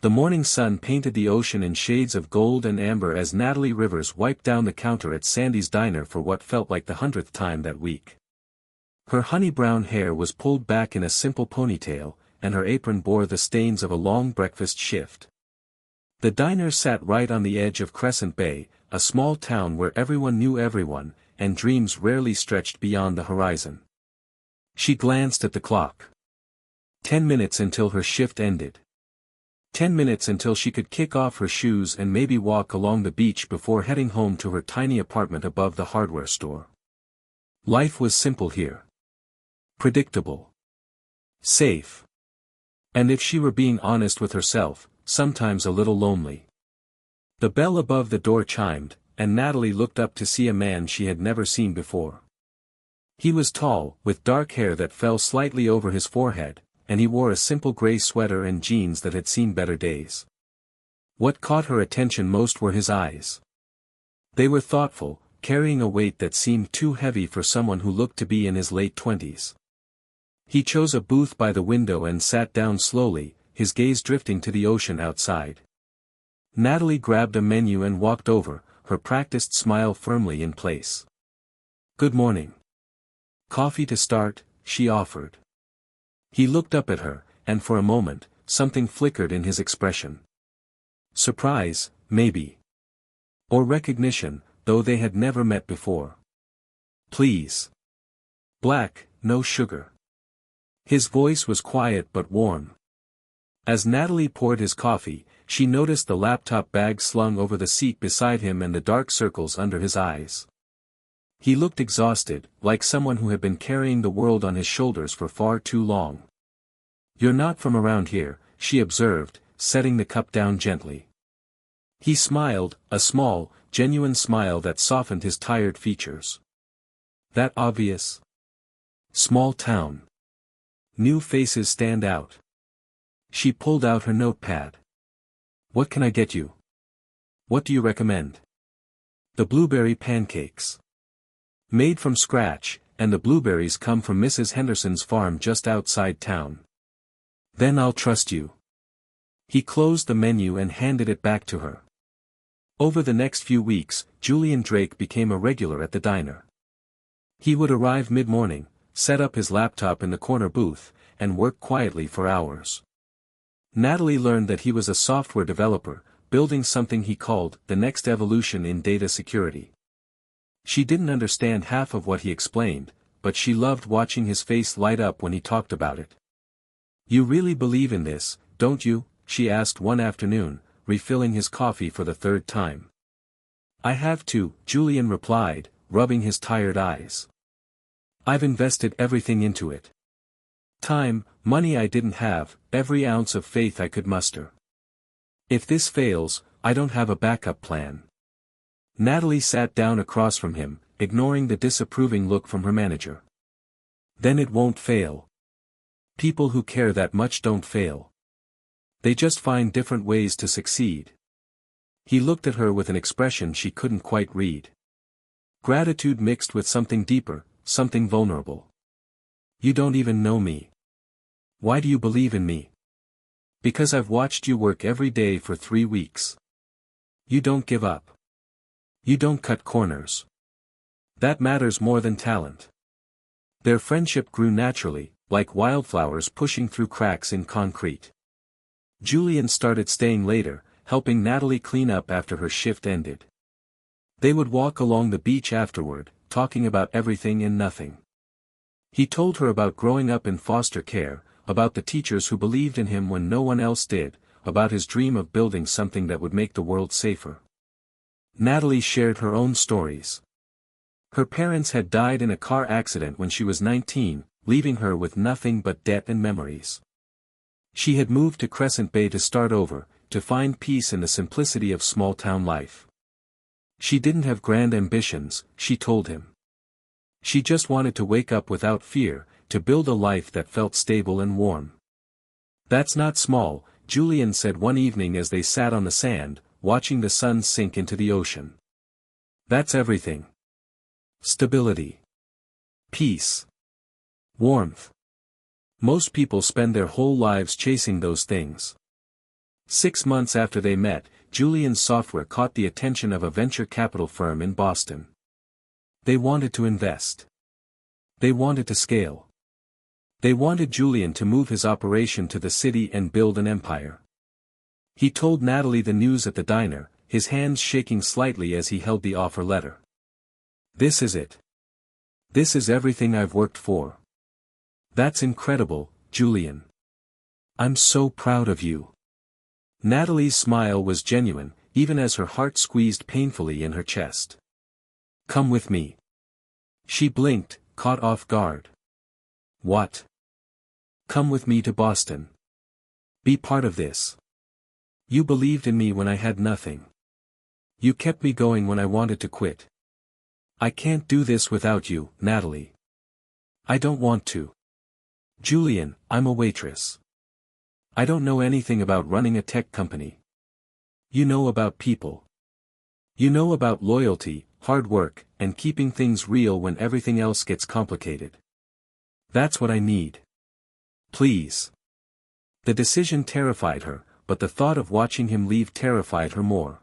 The morning sun painted the ocean in shades of gold and amber as Natalie Rivers wiped down the counter at Sandy's diner for what felt like the 100th time that week. Her honey-brown hair was pulled back in a simple ponytail, and her apron bore the stains of a long breakfast shift. The diner sat right on the edge of Crescent Bay, a small town where everyone knew everyone, and dreams rarely stretched beyond the horizon. She glanced at the clock. 10 minutes until her shift ended. 10 minutes until she could kick off her shoes and maybe walk along the beach before heading home to her tiny apartment above the hardware store. Life was simple here. Predictable. Safe. And if she were being honest with herself, sometimes a little lonely. The bell above the door chimed, and Natalie looked up to see a man she had never seen before. He was tall, with dark hair that fell slightly over his forehead, and he wore a simple gray sweater and jeans that had seen better days. What caught her attention most were his eyes. They were thoughtful, carrying a weight that seemed too heavy for someone who looked to be in his late 20s. He chose a booth by the window and sat down slowly, his gaze drifting to the ocean outside. Natalie grabbed a menu and walked over, her practiced smile firmly in place. "Good morning." "Coffee to start," she offered. He looked up at her, and for a moment, something flickered in his expression. Surprise, maybe. Or recognition, though they had never met before. "Please. Black, no sugar." His voice was quiet but warm. As Natalie poured his coffee, she noticed the laptop bag slung over the seat beside him and the dark circles under his eyes. He looked exhausted, like someone who had been carrying the world on his shoulders for far too long. "You're not from around here," she observed, setting the cup down gently. He smiled, a small, genuine smile that softened his tired features. "That obvious? Small town. New faces stand out." She pulled out her notepad. "What can I get you? What do you recommend?" "The blueberry pancakes. Made from scratch, and the blueberries come from Mrs. Henderson's farm just outside town." "Then I'll trust you." He closed the menu and handed it back to her. Over the next few weeks, Julian Drake became a regular at the diner. He would arrive mid-morning, set up his laptop in the corner booth, and work quietly for hours. Natalie learned that he was a software developer, building something he called the next evolution in data security. She didn't understand half of what he explained, but she loved watching his face light up when he talked about it. "You really believe in this, don't you?" she asked one afternoon, refilling his coffee for the third time. "I have to," Julian replied, rubbing his tired eyes. "I've invested everything into it. Time, money I didn't have, every ounce of faith I could muster. If this fails, I don't have a backup plan." Natalie sat down across from him, ignoring the disapproving look from her manager. "Then it won't fail. People who care that much don't fail. They just find different ways to succeed." He looked at her with an expression she couldn't quite read. Gratitude mixed with something deeper, something vulnerable. "You don't even know me. Why do you believe in me?" "Because I've watched you work every day for 3 weeks. You don't give up. You don't cut corners. That matters more than talent." Their friendship grew naturally, like wildflowers pushing through cracks in concrete. Julian started staying later, helping Natalie clean up after her shift ended. They would walk along the beach afterward, talking about everything and nothing. He told her about growing up in foster care, about the teachers who believed in him when no one else did, about his dream of building something that would make the world safer. Natalie shared her own stories. Her parents had died in a car accident when she was 19, leaving her with nothing but debt and memories. She had moved to Crescent Bay to start over, to find peace in the simplicity of small-town life. She didn't have grand ambitions, she told him. She just wanted to wake up without fear, to build a life that felt stable and warm. "That's not small," Julian said one evening as they sat on the sand, watching the sun sink into the ocean. "That's everything. Stability. Peace. Warmth. Most people spend their whole lives chasing those things. 6 months after they met, Julian's software caught the attention of a venture capital firm in Boston. They wanted to invest. They wanted to scale. They wanted Julian to move his operation to the city and build an empire. He told Natalie the news at the diner, his hands shaking slightly as he held the offer letter. "This is it. This is everything I've worked for. That's incredible, Julian. I'm so proud of you." Natalie's smile was genuine, even as her heart squeezed painfully in her chest. "Come with me." She blinked, caught off guard. "What?" "Come with me to Boston. Be part of this. You believed in me when I had nothing. You kept me going when I wanted to quit. I can't do this without you, Natalie. I don't want to. Julian, I'm a waitress. I don't know anything about running a tech company. You know about people. You know about loyalty, hard work, and keeping things real when everything else gets complicated. That's what I need. Please." The decision terrified her, but the thought of watching him leave terrified her more.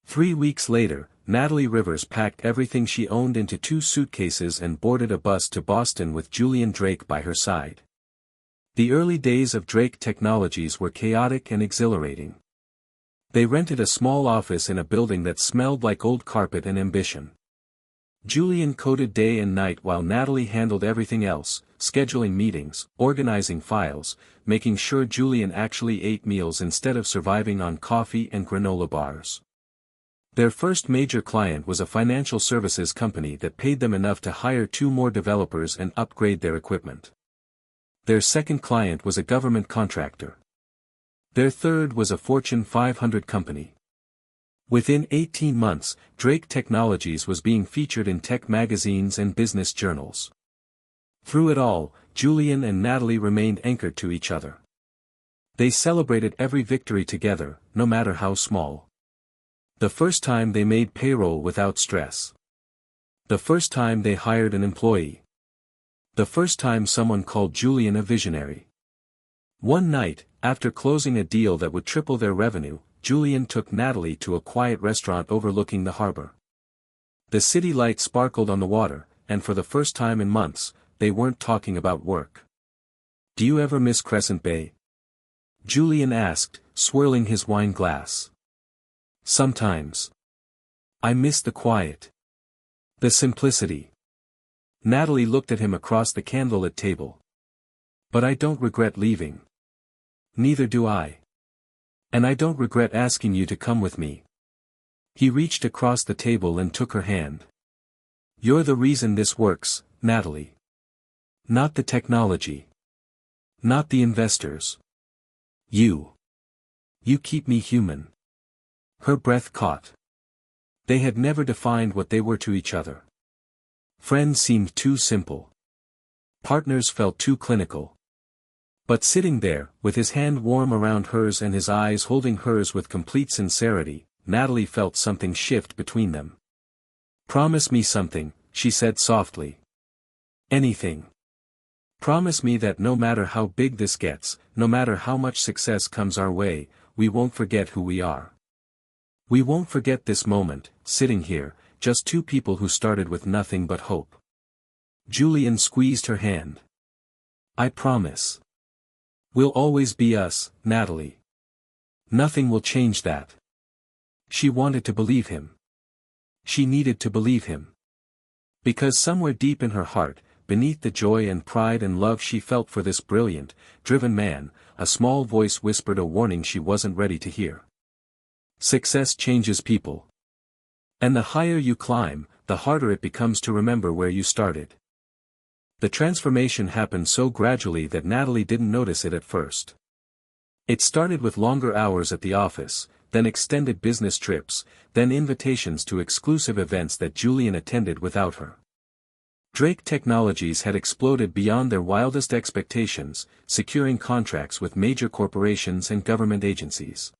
3 weeks later, Natalie Rivers packed everything she owned into 2 suitcases and boarded a bus to Boston with Julian Drake by her side. The early days of Drake Technologies were chaotic and exhilarating. They rented a small office in a building that smelled like old carpet and ambition. Julian coded day and night while Natalie handled everything else, scheduling meetings, organizing files, making sure Julian actually ate meals instead of surviving on coffee and granola bars. Their first major client was a financial services company that paid them enough to hire 2 more developers and upgrade their equipment. Their second client was a government contractor. Their third was a Fortune 500 company. Within 18 months, Drake Technologies was being featured in tech magazines and business journals. Through it all, Julian and Natalie remained anchored to each other. They celebrated every victory together, no matter how small. The first time they made payroll without stress. The first time they hired an employee. The first time someone called Julian a visionary. One night, after closing a deal that would triple their revenue, Julian took Natalie to a quiet restaurant overlooking the harbor. The city light sparkled on the water, and for the first time in months, they weren't talking about work. "Do you ever miss Crescent Bay?" Julian asked, swirling his wine glass. "Sometimes. I miss the quiet. The simplicity." Natalie looked at him across the candlelit table. "But I don't regret leaving. Neither do I. And I don't regret asking you to come with me." He reached across the table and took her hand. "You're the reason this works, Natalie. Not the technology. Not the investors. You. You keep me human." Her breath caught. They had never defined what they were to each other. Friends seemed too simple. Partners felt too clinical. But sitting there, with his hand warm around hers and his eyes holding hers with complete sincerity, Natalie felt something shift between them. "Promise me something," she said softly. "Anything. Promise me that no matter how big this gets, no matter how much success comes our way, we won't forget who we are. We won't forget this moment, sitting here, just 2 people who started with nothing but hope." Julian squeezed her hand. "I promise. We'll always be us, Natalie. Nothing will change that." She wanted to believe him. She needed to believe him. Because somewhere deep in her heart, beneath the joy and pride and love she felt for this brilliant, driven man, a small voice whispered a warning she wasn't ready to hear. Success changes people. And the higher you climb, the harder it becomes to remember where you started. The transformation happened so gradually that Natalie didn't notice it at first. It started with longer hours at the office, then extended business trips, then invitations to exclusive events that Julian attended without her. Drake Technologies had exploded beyond their wildest expectations, securing contracts with major corporations and government agencies.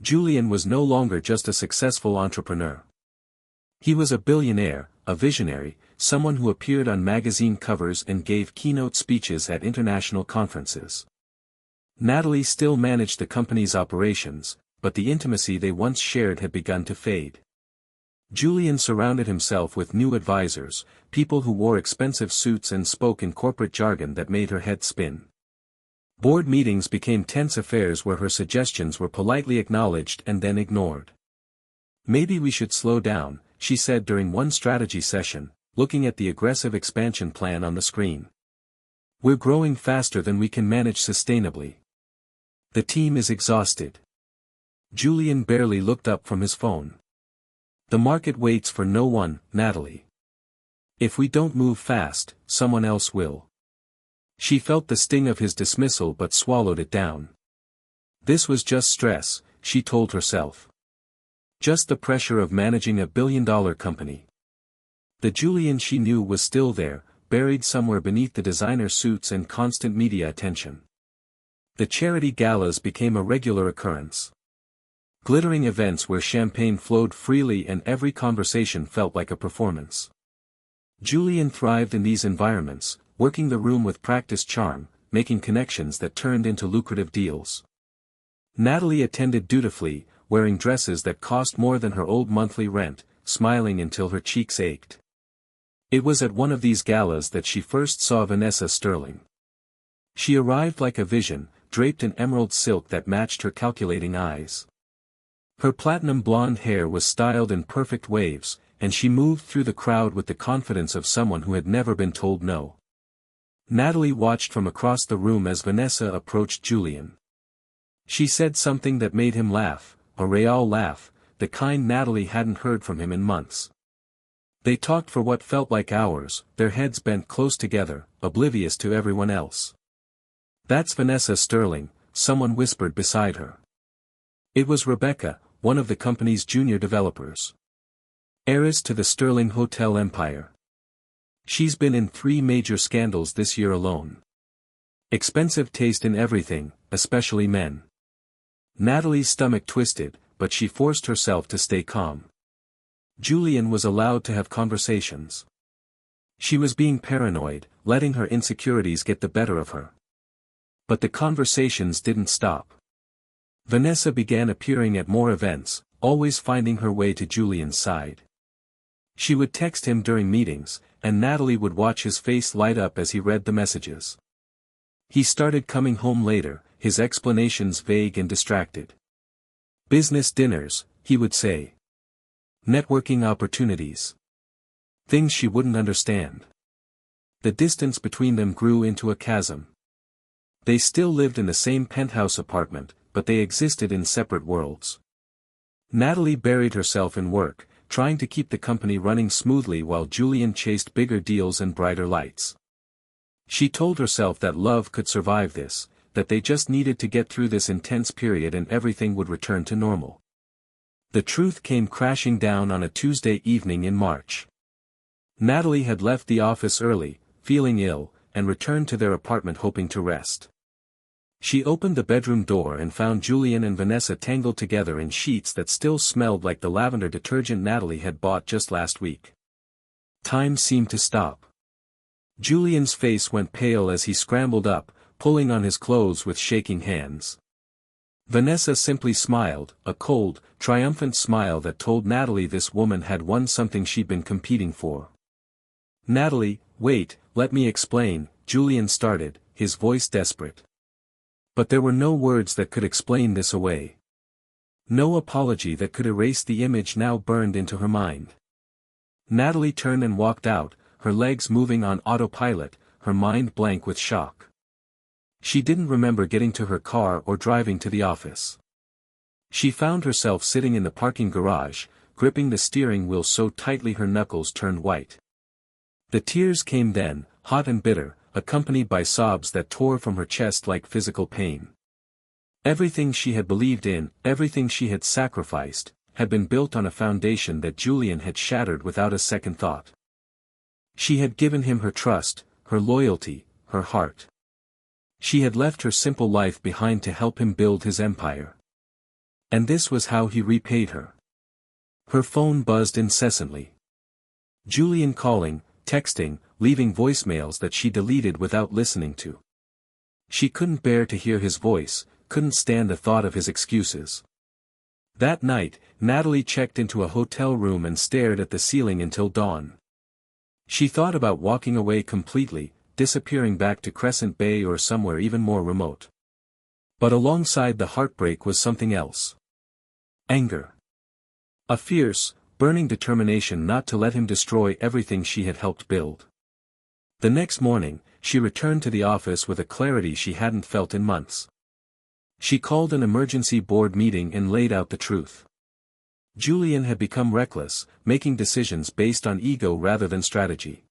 Julian was no longer just a successful entrepreneur. He was a billionaire, a visionary, someone who appeared on magazine covers and gave keynote speeches at international conferences. Natalie still managed the company's operations, but the intimacy they once shared had begun to fade. Julian surrounded himself with new advisors, people who wore expensive suits and spoke in corporate jargon that made her head spin. Board meetings became tense affairs where her suggestions were politely acknowledged and then ignored. "Maybe we should slow down," she said during one strategy session, looking at the aggressive expansion plan on the screen. "We're growing faster than we can manage sustainably. The team is exhausted." Julian barely looked up from his phone. "The market waits for no one, Natalie. If we don't move fast, someone else will." She felt the sting of his dismissal but swallowed it down. This was just stress, she told herself. Just the pressure of managing a billion-dollar company. The Julian she knew was still there, buried somewhere beneath the designer suits and constant media attention. The charity galas became a regular occurrence. Glittering events where champagne flowed freely and every conversation felt like a performance. Julian thrived in these environments, working the room with practiced charm, making connections that turned into lucrative deals. Natalie attended dutifully, wearing dresses that cost more than her old monthly rent, smiling until her cheeks ached. It was at one of these galas that she first saw Vanessa Sterling. She arrived like a vision, draped in emerald silk that matched her calculating eyes. Her platinum blonde hair was styled in perfect waves, and she moved through the crowd with the confidence of someone who had never been told no. Natalie watched from across the room as Vanessa approached Julian. She said something that made him laugh, a real laugh, the kind Natalie hadn't heard from him in months. They talked for what felt like hours, their heads bent close together, oblivious to everyone else. "That's Vanessa Sterling," someone whispered beside her. It was Rebecca, one of the company's junior developers. Heiress to the Sterling Hotel empire. She's been in 3 major scandals this year alone. Expensive taste in everything, especially men. Natalie's stomach twisted, but she forced herself to stay calm. Julian was allowed to have conversations. She was being paranoid, letting her insecurities get the better of her. But the conversations didn't stop. Vanessa began appearing at more events, always finding her way to Julian's side. She would text him during meetings, and Natalie would watch his face light up as he read the messages. He started coming home later, his explanations vague and distracted. "Business dinners," he would say. "Networking opportunities." Things she wouldn't understand. The distance between them grew into a chasm. They still lived in the same penthouse apartment, but they existed in separate worlds. Natalie buried herself in work, trying to keep the company running smoothly while Julian chased bigger deals and brighter lights. She told herself that love could survive this, that they just needed to get through this intense period and everything would return to normal. The truth came crashing down on a Tuesday evening in March. Natalie had left the office early, feeling ill, and returned to their apartment hoping to rest. She opened the bedroom door and found Julian and Vanessa tangled together in sheets that still smelled like the lavender detergent Natalie had bought just last week. Time seemed to stop. Julian's face went pale as he scrambled up, pulling on his clothes with shaking hands. Vanessa simply smiled, a cold, triumphant smile that told Natalie this woman had won something she'd been competing for. "Natalie, wait, let me explain," Julian started, his voice desperate. But there were no words that could explain this away. No apology that could erase the image now burned into her mind. Natalie turned and walked out, her legs moving on autopilot, her mind blank with shock. She didn't remember getting to her car or driving to the office. She found herself sitting in the parking garage, gripping the steering wheel so tightly her knuckles turned white. The tears came then, hot and bitter, accompanied by sobs that tore from her chest like physical pain. Everything she had believed in, everything she had sacrificed, had been built on a foundation that Julian had shattered without a second thought. She had given him her trust, her loyalty, her heart. She had left her simple life behind to help him build his empire. And this was how he repaid her. Her phone buzzed incessantly. Julian calling, texting, leaving voicemails that she deleted without listening to. She couldn't bear to hear his voice, couldn't stand the thought of his excuses. That night, Natalie checked into a hotel room and stared at the ceiling until dawn. She thought about walking away completely, disappearing back to Crescent Bay or somewhere even more remote. But alongside the heartbreak was something else. Anger. A fierce, burning determination not to let him destroy everything she had helped build. The next morning, she returned to the office with a clarity she hadn't felt in months. She called an emergency board meeting and laid out the truth. Julian had become reckless, making decisions based on ego rather than strategy.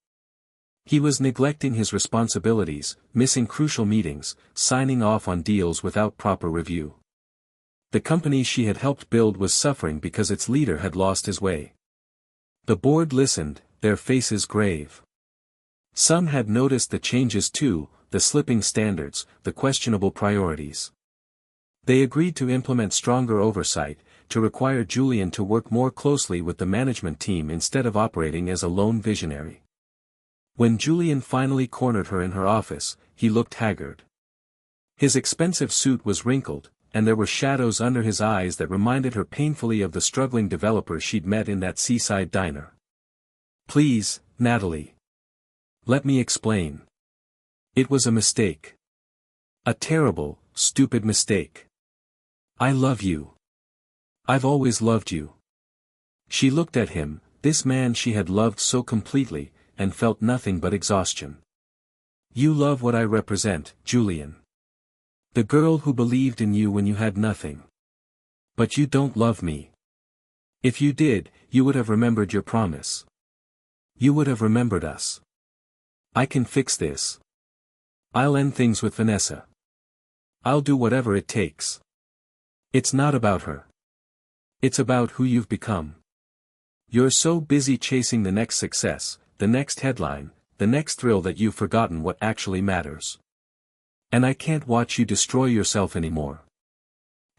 He was neglecting his responsibilities, missing crucial meetings, signing off on deals without proper review. The company she had helped build was suffering because its leader had lost his way. The board listened, their faces grave. Some had noticed the changes too, the slipping standards, the questionable priorities. They agreed to implement stronger oversight, to require Julian to work more closely with the management team instead of operating as a lone visionary. When Julian finally cornered her in her office, he looked haggard. His expensive suit was wrinkled, and there were shadows under his eyes that reminded her painfully of the struggling developer she'd met in that seaside diner. "Please, Natalie. Let me explain. It was a mistake. A terrible, stupid mistake. I love you. I've always loved you." She looked at him, this man she had loved so completely, and felt nothing but exhaustion. "You love what I represent, Julian. The girl who believed in you when you had nothing. But you don't love me. If you did, you would have remembered your promise. You would have remembered us. I can fix this. I'll end things with Vanessa. I'll do whatever it takes. It's not about her. It's about who you've become. You're so busy chasing the next success, the next headline, the next thrill that you've forgotten what actually matters. And I can't watch you destroy yourself anymore."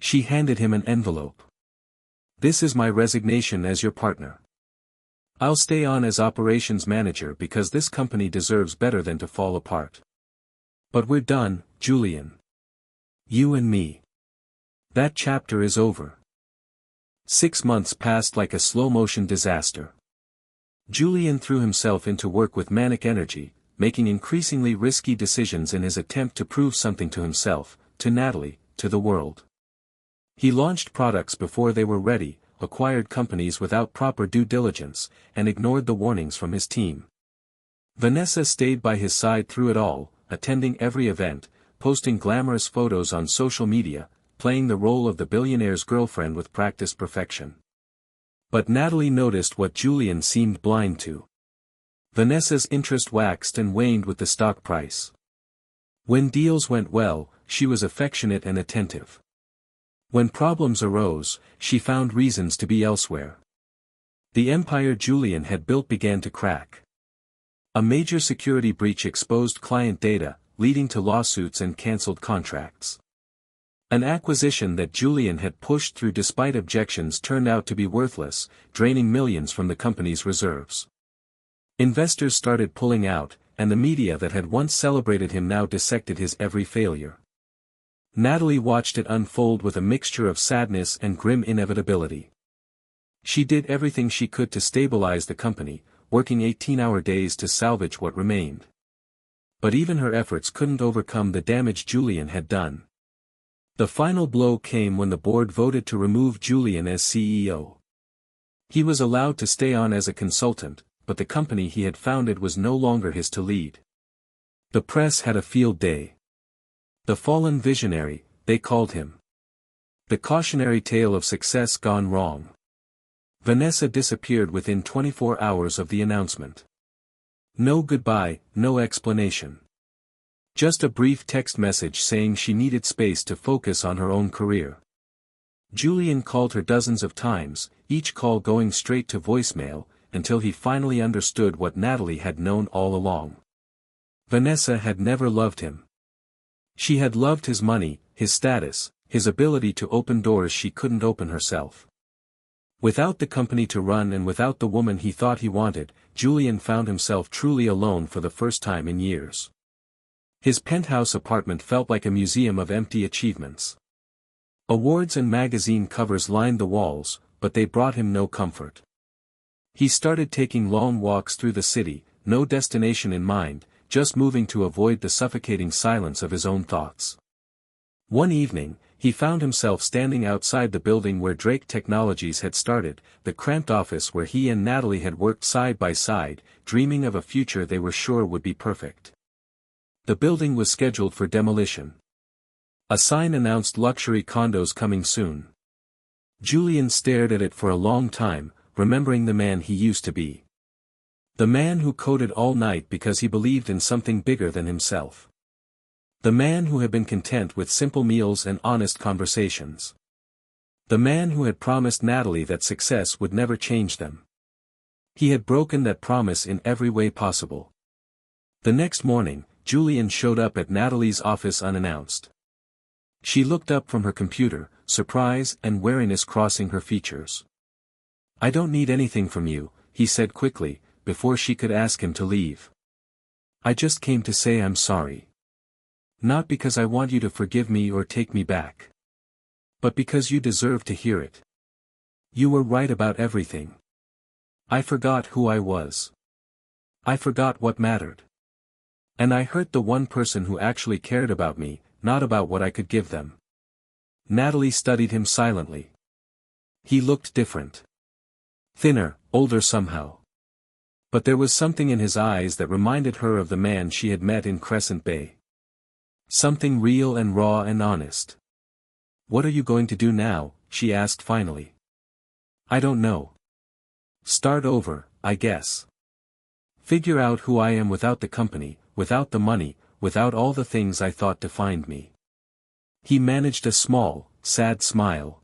She handed him an envelope. "This is my resignation as your partner. I'll stay on as operations manager because this company deserves better than to fall apart. But we're done, Julian. You and me. That chapter is over." 6 months passed like a slow-motion disaster. Julian threw himself into work with manic energy, making increasingly risky decisions in his attempt to prove something to himself, to Natalie, to the world. He launched products before they were ready, acquired companies without proper due diligence, and ignored the warnings from his team. Vanessa stayed by his side through it all, attending every event, posting glamorous photos on social media, playing the role of the billionaire's girlfriend with practiced perfection. But Natalie noticed what Julian seemed blind to. Vanessa's interest waxed and waned with the stock price. When deals went well, she was affectionate and attentive. When problems arose, she found reasons to be elsewhere. The empire Julian had built began to crack. A major security breach exposed client data, leading to lawsuits and cancelled contracts. An acquisition that Julian had pushed through despite objections turned out to be worthless, draining millions from the company's reserves. Investors started pulling out, and the media that had once celebrated him now dissected his every failure. Natalie watched it unfold with a mixture of sadness and grim inevitability. She did everything she could to stabilize the company, working 18-hour days to salvage what remained. But even her efforts couldn't overcome the damage Julian had done. The final blow came when the board voted to remove Julian as CEO. He was allowed to stay on as a consultant, but the company he had founded was no longer his to lead. The press had a field day. The fallen visionary, they called him. The cautionary tale of success gone wrong. Vanessa disappeared within 24 hours of the announcement. No goodbye, no explanation. Just a brief text message saying she needed space to focus on her own career. Julian called her dozens of times, each call going straight to voicemail, until he finally understood what Natalie had known all along. Vanessa had never loved him. She had loved his money, his status, his ability to open doors she couldn't open herself. Without the company to run and without the woman he thought he wanted, Julian found himself truly alone for the first time in years. His penthouse apartment felt like a museum of empty achievements. Awards and magazine covers lined the walls, but they brought him no comfort. He started taking long walks through the city, no destination in mind, just moving to avoid the suffocating silence of his own thoughts. One evening, he found himself standing outside the building where Drake Technologies had started, the cramped office where he and Natalie had worked side by side, dreaming of a future they were sure would be perfect. The building was scheduled for demolition. A sign announced luxury condos coming soon. Julian stared at it for a long time, remembering the man he used to be. The man who coded all night because he believed in something bigger than himself. The man who had been content with simple meals and honest conversations. The man who had promised Natalie that success would never change them. He had broken that promise in every way possible. The next morning, Julian showed up at Natalie's office unannounced. She looked up from her computer, surprise and wariness crossing her features. "I don't need anything from you," he said quickly, before she could ask him to leave. "I just came to say I'm sorry. Not because I want you to forgive me or take me back. But because you deserve to hear it. You were right about everything. I forgot who I was. I forgot what mattered. And I hurt the one person who actually cared about me, not about what I could give them." Natalie studied him silently. He looked different. Thinner, older somehow. But there was something in his eyes that reminded her of the man she had met in Crescent Bay. Something real and raw and honest. "What are you going to do now?" she asked finally. "I don't know. Start over, I guess. Figure out who I am without the company, without the money, without all the things I thought defined me." He managed a small, sad smile.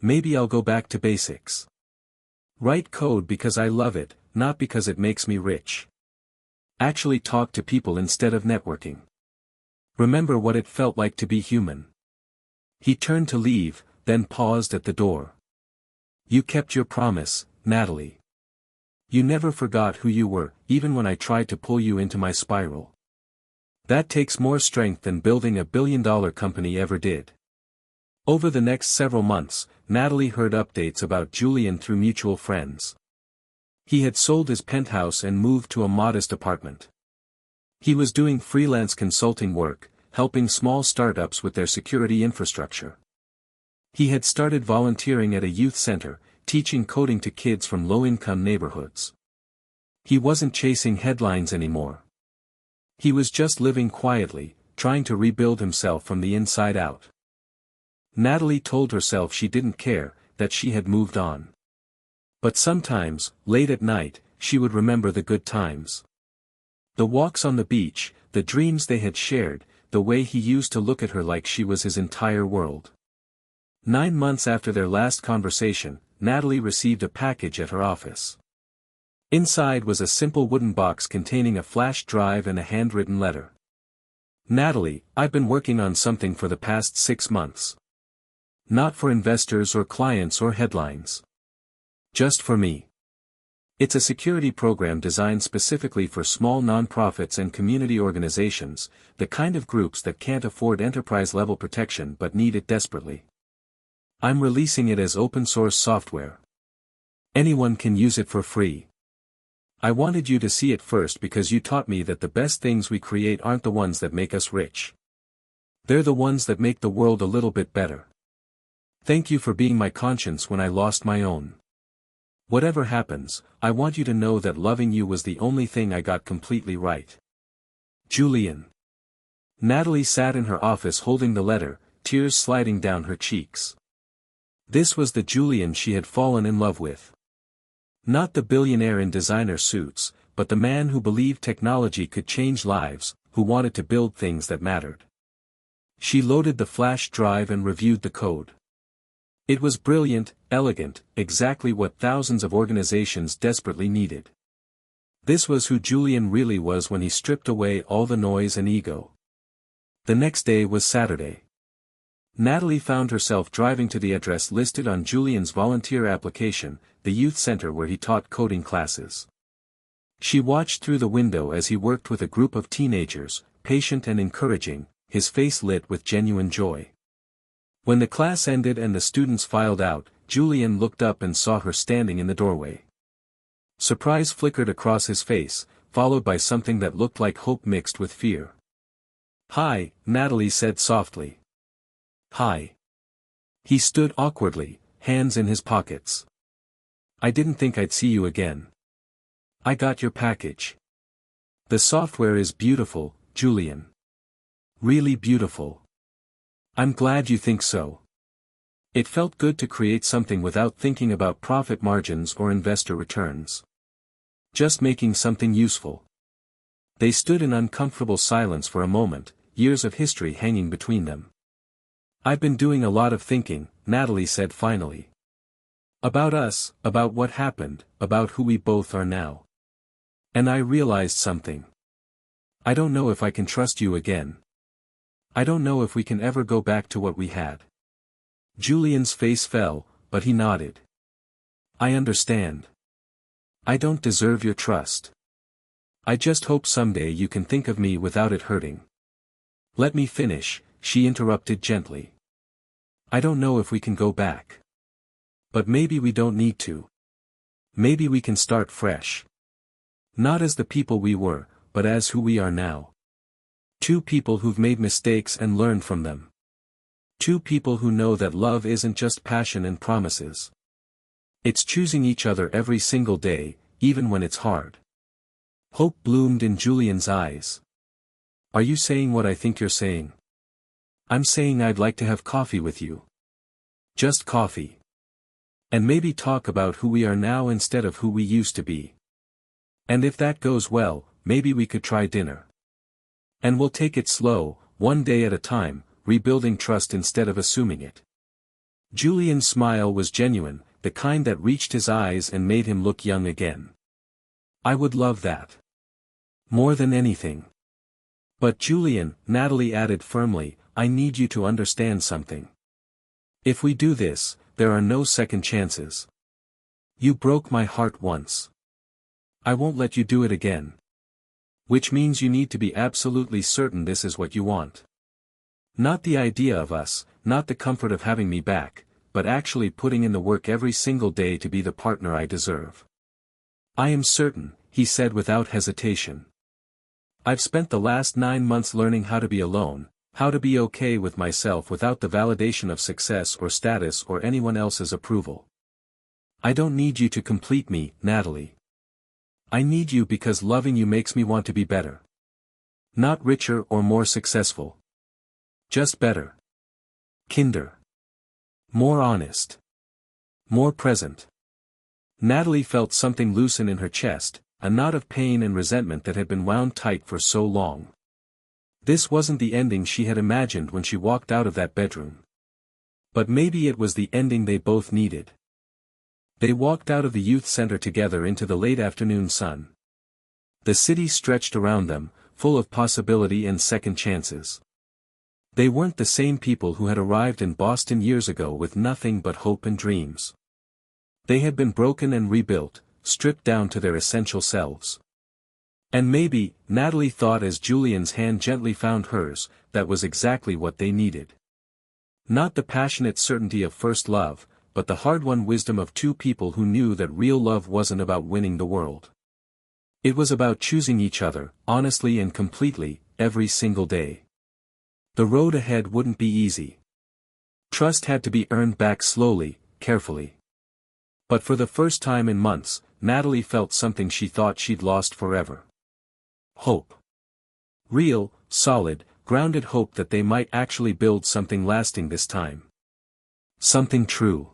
"Maybe I'll go back to basics. Write code because I love it, not because it makes me rich. Actually talk to people instead of networking. Remember what it felt like to be human." He turned to leave, then paused at the door. "You kept your promise, Natalie. You never forgot who you were, even when I tried to pull you into my spiral. That takes more strength than building a billion-dollar company ever did." Over the next several months, Natalie heard updates about Julian through mutual friends. He had sold his penthouse and moved to a modest apartment. He was doing freelance consulting work, helping small startups with their security infrastructure. He had started volunteering at a youth center, teaching coding to kids from low-income neighborhoods. He wasn't chasing headlines anymore. He was just living quietly, trying to rebuild himself from the inside out. Natalie told herself she didn't care, that she had moved on. But sometimes, late at night, she would remember the good times. The walks on the beach, the dreams they had shared, the way he used to look at her like she was his entire world. 9 months after their last conversation, Natalie received a package at her office. Inside was a simple wooden box containing a flash drive and a handwritten letter. "Natalie, I've been working on something for the past 6 months. Not for investors or clients or headlines. Just for me. It's a security program designed specifically for small nonprofits and community organizations, the kind of groups that can't afford enterprise-level protection but need it desperately. I'm releasing it as open-source software. Anyone can use it for free. I wanted you to see it first because you taught me that the best things we create aren't the ones that make us rich. They're the ones that make the world a little bit better. Thank you for being my conscience when I lost my own. Whatever happens, I want you to know that loving you was the only thing I got completely right. Julian." Natalie sat in her office holding the letter, tears sliding down her cheeks. This was the Julian she had fallen in love with. Not the billionaire in designer suits, but the man who believed technology could change lives, who wanted to build things that mattered. She loaded the flash drive and reviewed the code. It was brilliant, elegant, exactly what thousands of organizations desperately needed. This was who Julian really was when he stripped away all the noise and ego. The next day was Saturday. Natalie found herself driving to the address listed on Julian's volunteer application, the youth center where he taught coding classes. She watched through the window as he worked with a group of teenagers, patient and encouraging, his face lit with genuine joy. When the class ended and the students filed out, Julian looked up and saw her standing in the doorway. Surprise flickered across his face, followed by something that looked like hope mixed with fear. "Hi," Natalie said softly. "Hi." He stood awkwardly, hands in his pockets. "I didn't think I'd see you again." "I got your package." "The software is beautiful, Julian. Really beautiful." "I'm glad you think so." It felt good to create something without thinking about profit margins or investor returns. Just making something useful. They stood in uncomfortable silence for a moment, years of history hanging between them. "I've been doing a lot of thinking," Natalie said finally. "About us, about what happened, about who we both are now. And I realized something. I don't know if I can trust you again. I don't know if we can ever go back to what we had." Julian's face fell, but he nodded. "I understand. I don't deserve your trust. I just hope someday you can think of me without it hurting." "Let me finish," she interrupted gently. "I don't know if we can go back. But maybe we don't need to. Maybe we can start fresh. Not as the people we were, but as who we are now. Two people who've made mistakes and learned from them. Two people who know that love isn't just passion and promises. It's choosing each other every single day, even when it's hard." Hope bloomed in Julian's eyes. "Are you saying what I think you're saying?" "I'm saying I'd like to have coffee with you. Just coffee. And maybe talk about who we are now instead of who we used to be. And if that goes well, maybe we could try dinner. And we'll take it slow, one day at a time, rebuilding trust instead of assuming it." Julian's smile was genuine, the kind that reached his eyes and made him look young again. "I would love that. More than anything. But Julian," Natalie added firmly, "I need you to understand something. If we do this, there are no second chances. You broke my heart once. I won't let you do it again. Which means you need to be absolutely certain this is what you want. Not the idea of us, not the comfort of having me back, but actually putting in the work every single day to be the partner I deserve." "I am certain," he said without hesitation. "I've spent the last 9 months learning how to be alone, how to be okay with myself without the validation of success or status or anyone else's approval. I don't need you to complete me, Natalie. I need you because loving you makes me want to be better. Not richer or more successful. Just better. Kinder. More honest. More present." Natalie felt something loosen in her chest, a knot of pain and resentment that had been wound tight for so long. This wasn't the ending she had imagined when she walked out of that bedroom. But maybe it was the ending they both needed. They walked out of the youth center together into the late afternoon sun. The city stretched around them, full of possibility and second chances. They weren't the same people who had arrived in Boston years ago with nothing but hope and dreams. They had been broken and rebuilt, stripped down to their essential selves. And maybe, Natalie thought as Julian's hand gently found hers, that was exactly what they needed. Not the passionate certainty of first love, but the hard-won wisdom of two people who knew that real love wasn't about winning the world. It was about choosing each other, honestly and completely, every single day. The road ahead wouldn't be easy. Trust had to be earned back slowly, carefully. But for the first time in months, Natalie felt something she thought she'd lost forever. Hope. Real, solid, grounded hope that they might actually build something lasting this time. Something true.